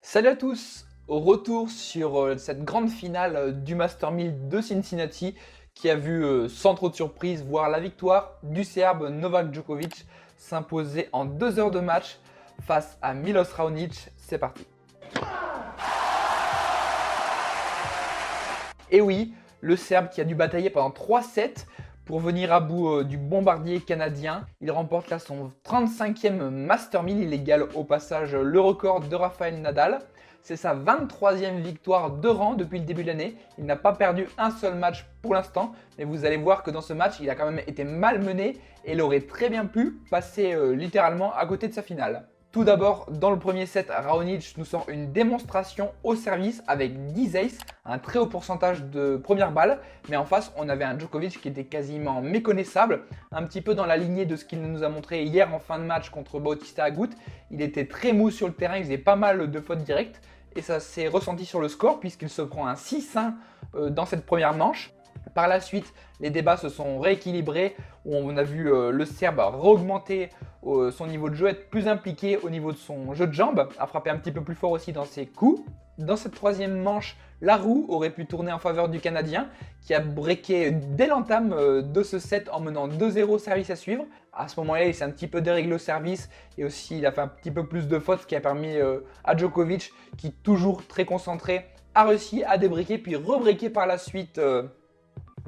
Salut à tous, au retour sur cette grande finale du Master 1000 de Cincinnati qui a vu sans trop de surprise voir la victoire du Serbe Novak Djokovic s'imposer en 2 heures de match face à Milos Raonic. C'est parti. Et oui, le Serbe qui a dû batailler pendant 3 sets pour venir à bout du bombardier canadien. Il remporte là son 35e Master 1000, il égale au passage le record de Rafael Nadal. C'est sa 23e victoire de rang depuis le début de l'année. Il n'a pas perdu un seul match pour l'instant, mais vous allez voir que dans ce match, il a quand même été malmené et il aurait très bien pu passer littéralement à côté de sa finale. Tout d'abord, dans le premier set, Raonic nous sort une démonstration au service avec 10 aces, un très haut pourcentage de première balle. Mais en face, on avait un Djokovic qui était quasiment méconnaissable, un petit peu dans la lignée de ce qu'il nous a montré hier en fin de match contre Bautista Agut. Il était très mou sur le terrain, il faisait pas mal de fautes directes. Et ça s'est ressenti sur le score puisqu'il se prend un 6-1 dans cette première manche. Par la suite, les débats se sont rééquilibrés où on a vu le Serbe réaugmenter son niveau de jeu, être plus impliqué au niveau de son jeu de jambes, à frapper un petit peu plus fort aussi dans ses coups. Dans cette troisième manche, la roue aurait pu tourner en faveur du Canadien qui a breaké dès l'entame de ce set en menant 2-0 service à suivre. À ce moment-là, il s'est un petit peu déréglé au service et aussi il a fait un petit peu plus de fautes, ce qui a permis à Djokovic, qui toujours très concentré, a réussi à débreaker puis rebreaker par la suite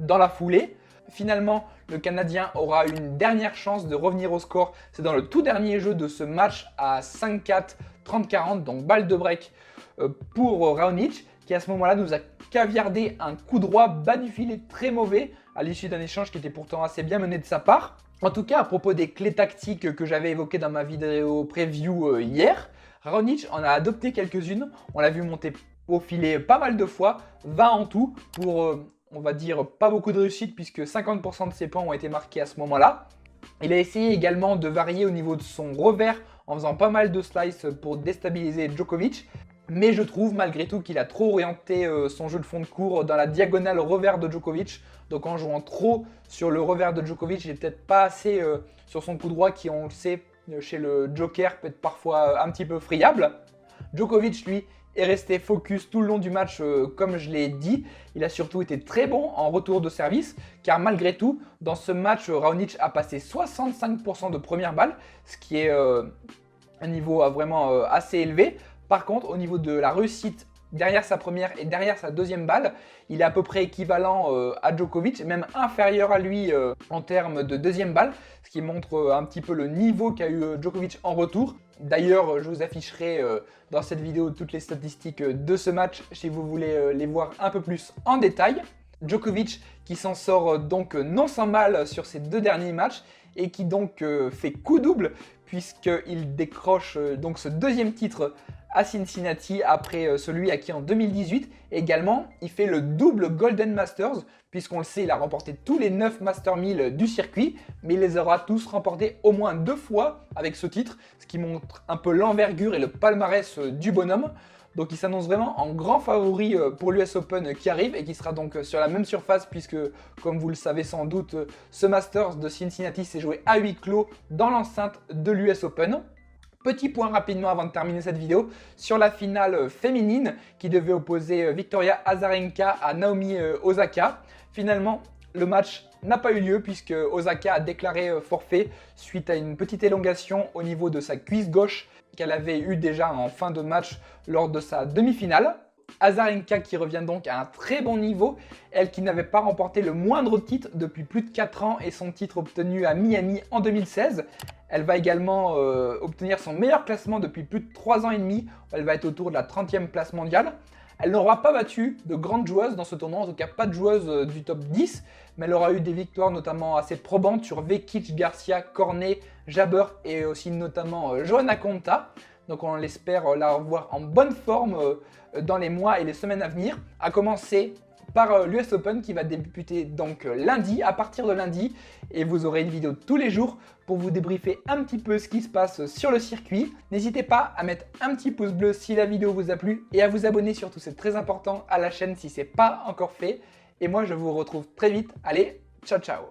dans la foulée. Finalement, le Canadien aura une dernière chance de revenir au score. C'est dans le tout dernier jeu de ce match à 5-4, 30-40, donc balle de break pour Raonic, qui à ce moment-là nous a caviardé un coup droit bas du filet très mauvais à l'issue d'un échange qui était pourtant assez bien mené de sa part. En tout cas, à propos des clés tactiques que j'avais évoquées dans ma vidéo preview hier, Raonic en a adopté quelques-unes. On l'a vu monter au filet pas mal de fois, 20 en tout pour on va dire pas beaucoup de réussite puisque 50% de ses points ont été marqués à ce moment-là. Il a essayé également de varier au niveau de son revers en faisant pas mal de slices pour déstabiliser Djokovic. Mais je trouve malgré tout qu'il a trop orienté son jeu de fond de cours dans la diagonale revers de Djokovic. Donc en jouant trop sur le revers de Djokovic, il n'est peut-être pas assez sur son coup droit qui, on le sait, chez le Joker peut être parfois un petit peu friable. Djokovic, lui, est resté focus tout le long du match comme je l'ai dit. Il a surtout été très bon en retour de service car malgré tout, dans ce match, Raonic a passé 65% de première balle, ce qui est un niveau vraiment assez élevé. Par contre, au niveau de la réussite derrière sa première et derrière sa deuxième balle, il est à peu près équivalent à Djokovic, même inférieur à lui en termes de deuxième balle, ce qui montre un petit peu le niveau qu'a eu Djokovic en retour. D'ailleurs, je vous afficherai dans cette vidéo toutes les statistiques de ce match si vous voulez les voir un peu plus en détail. Djokovic qui s'en sort donc non sans mal sur ses 2 derniers matchs et qui donc fait coup double puisqu'il décroche donc ce 2e titre à Cincinnati après celui acquis en 2018. Également, il fait le double Golden Masters puisqu'on le sait, il a remporté tous les 9 Master 1000 du circuit, mais il les aura tous remportés au moins 2 fois avec ce titre, ce qui montre un peu l'envergure et le palmarès du bonhomme. Donc il s'annonce vraiment en grand favori pour l'US Open qui arrive et qui sera donc sur la même surface puisque, comme vous le savez sans doute, ce Masters de Cincinnati s'est joué à huis clos dans l'enceinte de l'US Open. Petit point rapidement avant de terminer cette vidéo sur la finale féminine qui devait opposer Victoria Azarenka à Naomi Osaka. Finalement, le match n'a pas eu lieu puisque Osaka a déclaré forfait suite à une petite élongation au niveau de sa cuisse gauche qu'elle avait eu déjà en fin de match lors de sa demi-finale. Azarenka qui revient donc à un très bon niveau, elle qui n'avait pas remporté le moindre titre depuis plus de 4 ans et son titre obtenu à Miami en 2016. Elle va également obtenir son meilleur classement depuis plus de 3 ans et demi, elle va être autour de la 30e place mondiale. Elle n'aura pas battu de grandes joueuses dans ce tournoi, en tout cas pas de joueuses du top 10, mais elle aura eu des victoires notamment assez probantes sur Vekic, Garcia, Cornet, Jabber et aussi notamment Johanna Konta. Donc on l'espère la revoir en bonne forme dans les mois et les semaines à venir, à commencer par l'US Open qui va débuter donc lundi, à partir de lundi, et vous aurez une vidéo tous les jours pour vous débriefer un petit peu ce qui se passe sur le circuit. N'hésitez pas à mettre un petit pouce bleu si la vidéo vous a plu et à vous abonner surtout, c'est très important, à la chaîne si ce n'est pas encore fait. Et moi je vous retrouve très vite, allez, ciao ciao.